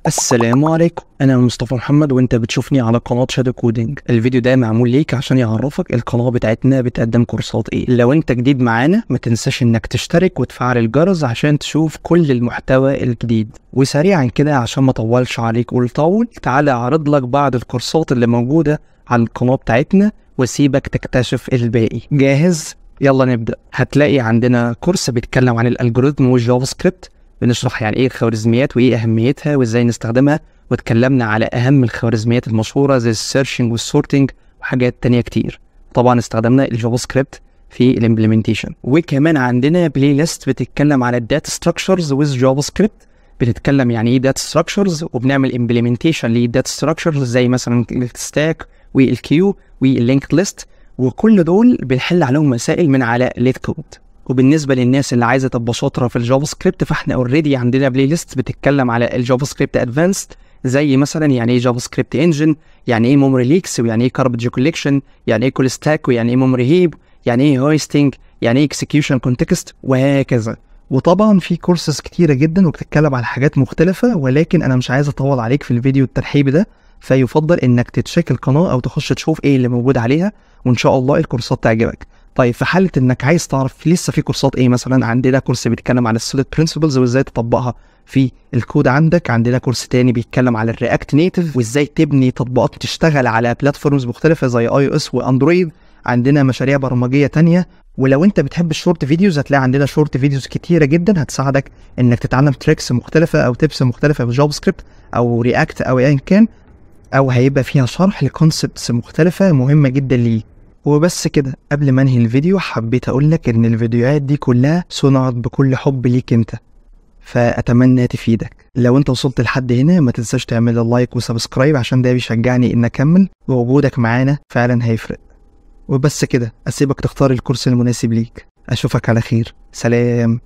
السلام عليكم، انا مصطفى محمد وانت بتشوفني على قناة شادو كودينج. الفيديو ده معمول ليك عشان يعرفك القناة بتاعتنا بتقدم كورسات ايه. لو انت جديد معانا ما تنساش انك تشترك وتفعل الجرس عشان تشوف كل المحتوى الجديد. وسريعا كده عشان ما اطولش عليك والطول، تعالى اعرض لك بعض الكورسات اللي موجودة على القناة بتاعتنا وسيبك تكتشف الباقي. جاهز؟ يلا نبدأ. هتلاقي عندنا كورس بيتكلم عن الالجوريثم والجافا سكريبت، بنشرح يعني ايه الخوارزميات وايه اهميتها وازاي نستخدمها، واتكلمنا على اهم الخوارزميات المشهوره زي السيرشنج والسورتنج وحاجات تانية كتير. طبعا استخدمنا الجافا سكريبت في الامبلمنتيشن. وكمان عندنا بلاي ليست بتتكلم على الداتا ستراكشرز ويز جافا سكريبت، بتتكلم يعني ايه داتا ستراكشرز وبنعمل امبلمنتيشن للداتا ستراكشرز زي مثلا الستاك والكيو واللينكد ليست، وكل دول بنحل عليهم مسائل من على ليت كود. وبالنسبه للناس اللي عايزه تبقى شاطره في الجافا سكريبت، فاحنا اوريدي عندنا بلاي ليست بتتكلم على الجافا سكريبت ادفانسد، زي مثلا يعني ايه جافا سكريبت انجن، يعني ايه ميموري ليكس، ويعني ايه كاربج كوليكشن، يعني ايه كول ستاك، ويعني ايه ميموري هيب، يعني ايه هويستنج، يعني ايه اكسكيوشن كونتكست، وهكذا. وطبعا في كورسز كتيره جدا وبتتكلم على حاجات مختلفه، ولكن انا مش عايز اطول عليك في الفيديو الترحيبي ده، فيفضل انك تتشيك القناه او تخش تشوف ايه اللي موجود عليها، وان شاء الله الكورسات تعجبك. طيب في حالة انك عايز تعرف لسه في كورسات ايه، مثلا عندنا كورس بيتكلم على السوليد برينسيبلز وازاي تطبقها في الكود عندك، عندنا كورس تاني بيتكلم على الرياكت نيتيف وازاي تبني تطبيقات تشتغل على بلاتفورمز مختلفة زي اي او اس واندرويد، عندنا مشاريع برمجية تانية. ولو انت بتحب الشورت فيديوز هتلاقي عندنا شورت فيديوز كتيرة جدا هتساعدك انك تتعلم تريكس مختلفة او تبس مختلفة في جافا سكريبت او رياكت او ايا كان، او هيبقى فيها شرح لكونسبتس مختلفة مهمة جدا ليك. وبس كده، قبل ما انهي الفيديو حبيت اقولك ان الفيديوهات دي كلها صنعت بكل حب ليك انت، فاتمنى تفيدك. لو انت وصلت لحد هنا ما تنساش تعمل لايك وسبسكرايب عشان ده بيشجعني ان اكمل، ووجودك معانا فعلا هيفرق. وبس كده، اسيبك تختار الكورس المناسب ليك. اشوفك على خير، سلام.